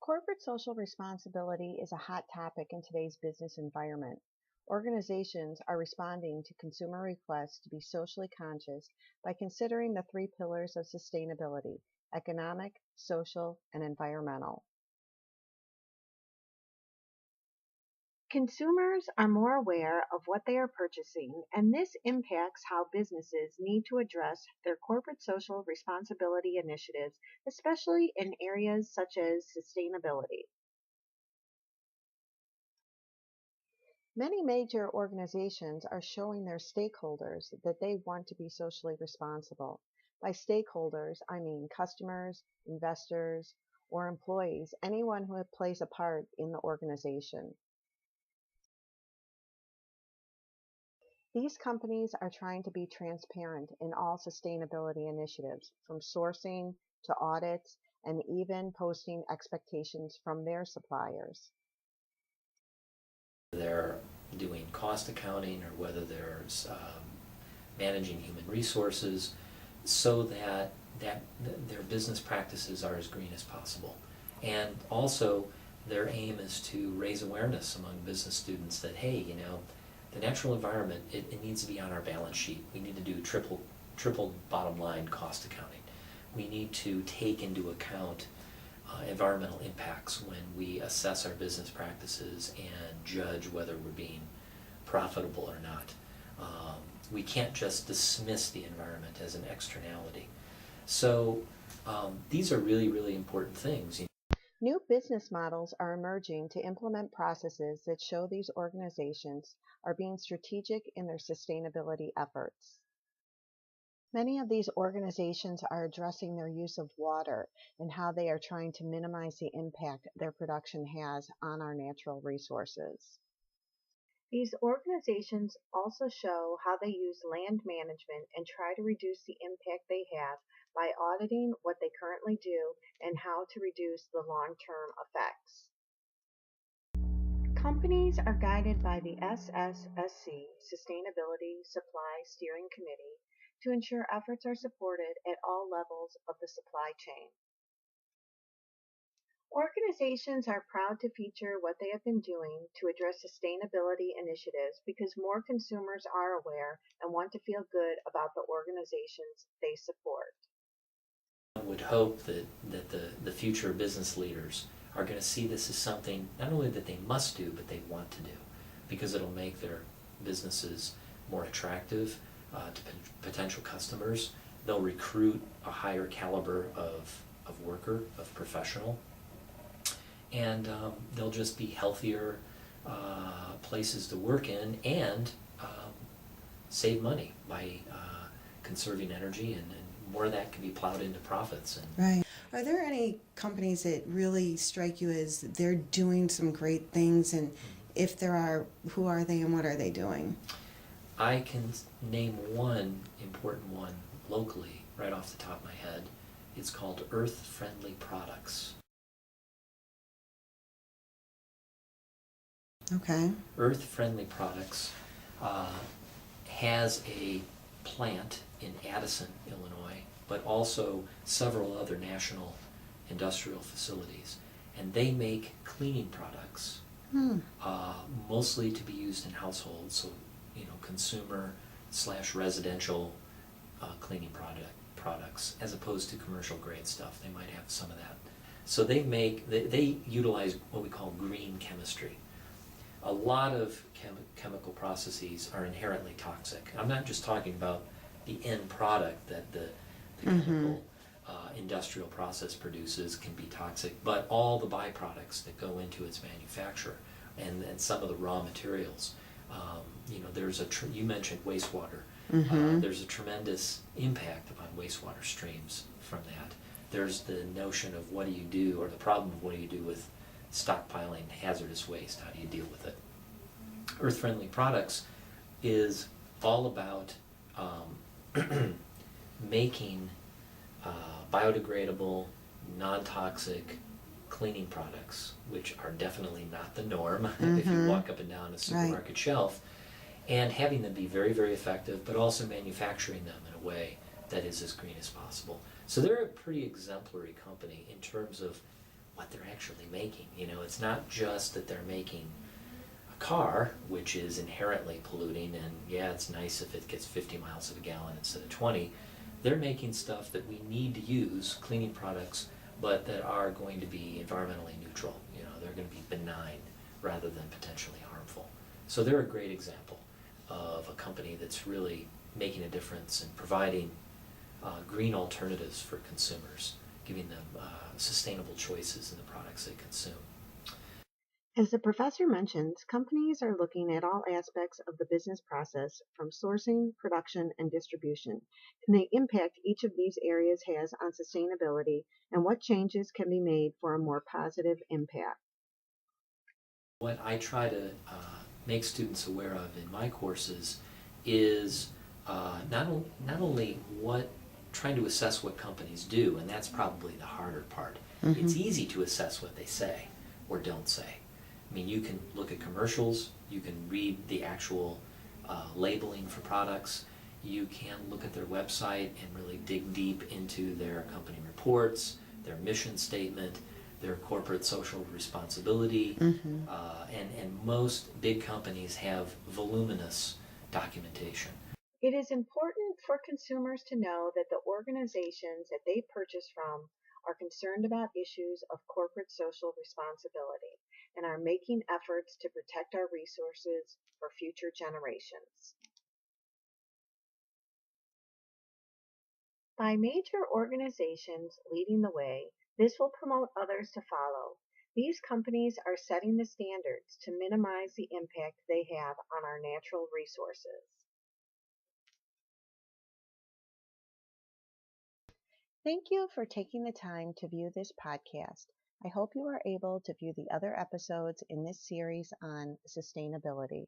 Corporate social responsibility is a hot topic in today's business environment. Organizations are responding to consumer requests to be socially conscious by considering the three pillars of sustainability: economic, social, and environmental. Consumers are more aware of what they are purchasing, and this impacts how businesses need to address their corporate social responsibility initiatives, especially in areas such as sustainability. Many major organizations are showing their stakeholders that they want to be socially responsible. By stakeholders, I mean customers, investors, or employees, anyone who plays a part in the organization. These companies are trying to be transparent in all sustainability initiatives, from sourcing to audits, and even posting expectations from their suppliers. They're doing cost accounting or whether there's managing human resources so that their business practices are as green as possible. And also their aim is to raise awareness among business students that, hey, the natural environment, it needs to be on our balance sheet. We need to do triple bottom line cost accounting. We need to take into account environmental impacts when we assess our business practices and judge whether we're being profitable or not. We can't just dismiss the environment as an externality. So these are really, really important things. New business models are emerging to implement processes that show these organizations are being strategic in their sustainability efforts. Many of these organizations are addressing their use of water and how they are trying to minimize the impact their production has on our natural resources. These organizations also show how they use land management and try to reduce the impact they have by auditing what they currently do and how to reduce the long-term effects. Companies are guided by the SSSC Sustainability Supply Steering Committee to ensure efforts are supported at all levels of the supply chain. Organizations are proud to feature what they have been doing to address sustainability initiatives because more consumers are aware and want to feel good about the organizations they support. I would hope that the future business leaders are going to see this as something not only that they must do, but they want to do, because it'll make their businesses more attractive to potential customers. They'll recruit a higher caliber of worker, of professional, and they'll just be healthier places to work in and save money by conserving energy, and more of that can be plowed into profits. Right. Are there any companies that really strike you as they're doing some great things, and if there are, who are they and what are they doing? I can name one important one locally right off the top of my head. It's called Earth-Friendly Products. Okay. Earth-Friendly Products has a plant in Addison, Illinois, but also several other national industrial facilities. And they make cleaning products, mostly to be used in households, so consumer/residential cleaning products, as opposed to commercial grade stuff. They might have some of that. So they utilize what we call green chemistry. A lot of chemical processes are inherently toxic. I'm not just talking about the end product that the chemical industrial process produces can be toxic, but all the byproducts that go into its manufacture and some of the raw materials. There's you mentioned wastewater. There's a tremendous impact upon wastewater streams from that. There's the notion of what do you do, or the problem of what do you do with stockpiling hazardous waste. How do you deal with it? Earth-Friendly Products is all about making biodegradable, non-toxic cleaning products, which are definitely not the norm if you walk up and down a supermarket shelf, and having them be very, very effective, but also manufacturing them in a way that is as green as possible. So they're a pretty exemplary company in terms of what they're actually making. It's not just that they're making a car, which is inherently polluting, and yeah, it's nice if it gets 50 miles a gallon instead of 20. They're making stuff that we need to use, cleaning products, but that are going to be environmentally neutral. They're going to be benign rather than potentially harmful. So they're a great example of a company that's really making a difference and providing green alternatives for consumers, giving them sustainable choices in the products they consume. As the professor mentions, companies are looking at all aspects of the business process from sourcing, production, and distribution, and the impact each of these areas has on sustainability and what changes can be made for a more positive impact. What I try to make students aware of in my courses is not only trying to assess what companies do, and that's probably the harder part. Mm-hmm. It's easy to assess what they say or don't say. I mean, you can look at commercials, you can read the actual labeling for products, you can look at their website and really dig deep into their company reports, their mission statement, their corporate social responsibility, Mm-hmm. and most big companies have voluminous documentation. It is important for consumers to know that the organizations that they purchase from are concerned about issues of corporate social responsibility and are making efforts to protect our resources for future generations. By major organizations leading the way, this will promote others to follow. These companies are setting the standards to minimize the impact they have on our natural resources. Thank you for taking the time to view this podcast. I hope you are able to view the other episodes in this series on sustainability.